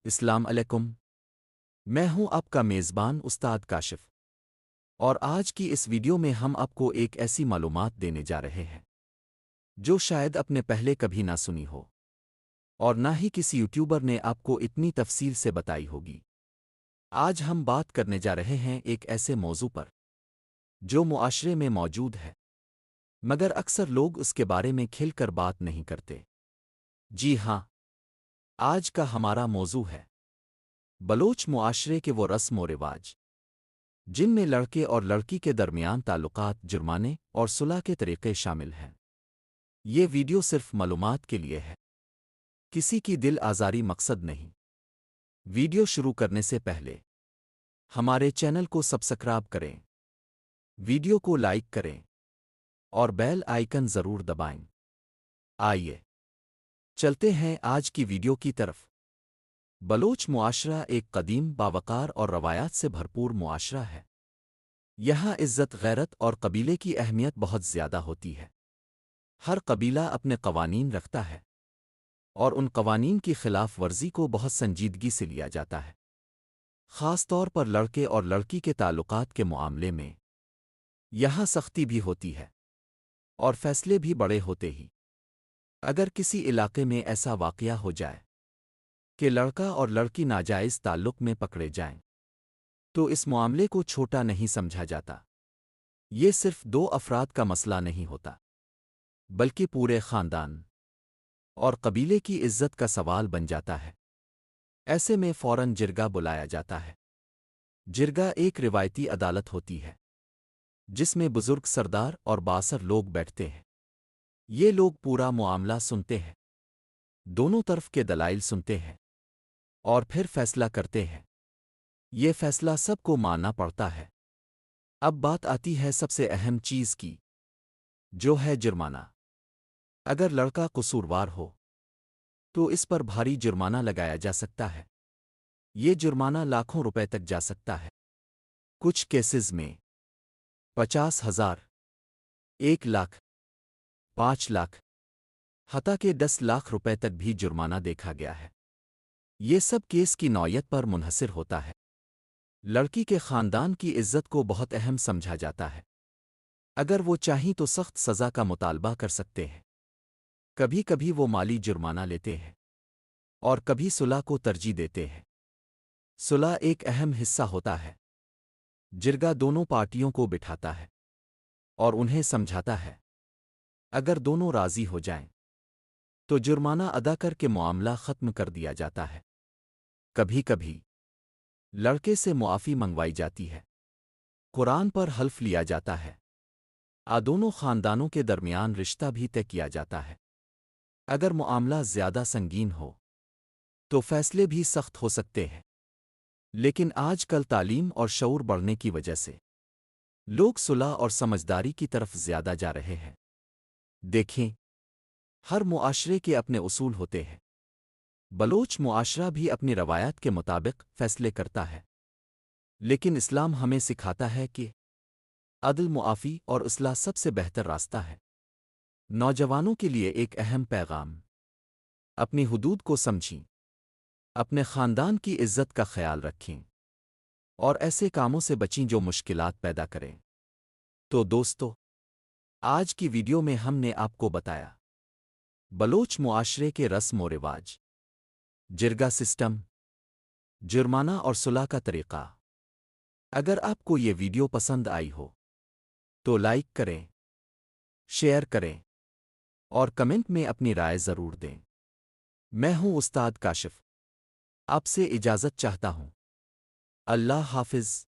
السلام علیکم۔ میں ہوں آپ کا میزبان استاد کاشف، اور آج کی اس ویڈیو میں ہم آپ کو ایک ایسی معلومات دینے جا رہے ہیں جو شاید اپنے پہلے کبھی نہ سنی ہو، اور نہ ہی کسی یوٹیوبر نے آپ کو اتنی تفصیل سے بتائی ہوگی۔ آج ہم بات کرنے جا رہے ہیں ایک ایسے موضوع پر جو معاشرے میں موجود ہے، مگر اکثر لوگ اس کے بارے میں کھل کر بات نہیں کرتے۔ جی ہاں، آج کا ہمارا موضوع ہے بلوچ معاشرے کے وہ رسم و رواج جن میں لڑکے اور لڑکی کے درمیان تعلقات، جرمانے اور صلح کے طریقے شامل ہیں۔ یہ ویڈیو صرف معلومات کے لیے ہے، کسی کی دل آزاری مقصد نہیں۔ ویڈیو شروع کرنے سے پہلے ہمارے چینل کو سبسکرائب کریں، ویڈیو کو لائک کریں اور بیل آئیکن ضرور دبائیں۔ آئیے چلتے ہیں آج کی ویڈیو کی طرف۔ بلوچ معاشرہ ایک قدیم، باوقار اور روایات سے بھرپور معاشرہ ہے۔ یہاں عزت، غیرت اور قبیلے کی اہمیت بہت زیادہ ہوتی ہے۔ ہر قبیلہ اپنے قوانین رکھتا ہے، اور ان قوانین کی خلاف ورزی کو بہت سنجیدگی سے لیا جاتا ہے، خاص طور پر لڑکے اور لڑکی کے تعلقات کے معاملے میں۔ یہاں سختی بھی ہوتی ہے اور فیصلے بھی بڑے ہوتے ہی۔ اگر کسی علاقے میں ایسا واقعہ ہو جائے کہ لڑکا اور لڑکی ناجائز تعلق میں پکڑے جائیں، تو اس معاملے کو چھوٹا نہیں سمجھا جاتا۔ یہ صرف دو افراد کا مسئلہ نہیں ہوتا، بلکہ پورے خاندان اور قبیلے کی عزت کا سوال بن جاتا ہے۔ ایسے میں فوراً جرگہ بلایا جاتا ہے۔ جرگہ ایک روایتی عدالت ہوتی ہے جس میں بزرگ، سردار اور بااثر لوگ بیٹھتے ہیں۔ یہ لوگ پورا معاملہ سنتے ہیں، دونوں طرف کے دلائل سنتے ہیں اور پھر فیصلہ کرتے ہیں۔ یہ فیصلہ سب کو ماننا پڑتا ہے۔ اب بات آتی ہے سب سے اہم چیز کی، جو ہے جرمانہ۔ اگر لڑکا قصوروار ہو تو اس پر بھاری جرمانہ لگایا جا سکتا ہے۔ یہ جرمانہ لاکھوں روپے تک جا سکتا ہے۔ کچھ کیسز میں 50,000، 1,00,000، 5,00,000، حتیٰ کہ 10,00,000 روپے تک بھی جرمانہ دیکھا گیا ہے۔ یہ سب کیس کی نوعیت پر منحصر ہوتا ہے۔ لڑکی کے خاندان کی عزت کو بہت اہم سمجھا جاتا ہے۔ اگر وہ چاہیں تو سخت سزا کا مطالبہ کر سکتے ہیں۔ کبھی کبھی وہ مالی جرمانہ لیتے ہیں اور کبھی صلح کو ترجیح دیتے ہیں۔ صلح ایک اہم حصہ ہوتا ہے۔ جرگہ دونوں پارٹیوں کو بٹھاتا ہے اور انہیں سمجھاتا ہے۔ اگر دونوں راضی ہو جائیں تو جرمانہ ادا کر کے معاملہ ختم کر دیا جاتا ہے۔ کبھی کبھی لڑکے سے معافی منگوائی جاتی ہے، قرآن پر حلف لیا جاتا ہے، دونوں خاندانوں کے درمیان رشتہ بھی طے کیا جاتا ہے۔ اگر معاملہ زیادہ سنگین ہو تو فیصلے بھی سخت ہو سکتے ہیں۔ لیکن آج کل تعلیم اور شعور بڑھنے کی وجہ سے لوگ صلح اور سمجھداری کی طرف زیادہ جا رہے ہیں۔ دیکھیں، ہر معاشرے کے اپنے اصول ہوتے ہیں۔ بلوچ معاشرہ بھی اپنی روایات کے مطابق فیصلے کرتا ہے، لیکن اسلام ہمیں سکھاتا ہے کہ عدل، معافی اور اصلاح سب سے بہتر راستہ ہے۔ نوجوانوں کے لیے ایک اہم پیغام: اپنی حدود کو سمجھیں، اپنے خاندان کی عزت کا خیال رکھیں اور ایسے کاموں سے بچیں جو مشکلات پیدا کریں۔ تو دوستو، آج کی ویڈیو میں ہم نے آپ کو بتایا بلوچ معاشرے کے رسم و رواج، جرگہ سسٹم، جرمانہ اور صلح کا طریقہ۔ اگر آپ کو یہ ویڈیو پسند آئی ہو تو لائک کریں، شیئر کریں اور کمنٹ میں اپنی رائے ضرور دیں۔ میں ہوں استاد کاشف، آپ سے اجازت چاہتا ہوں۔ اللہ حافظ۔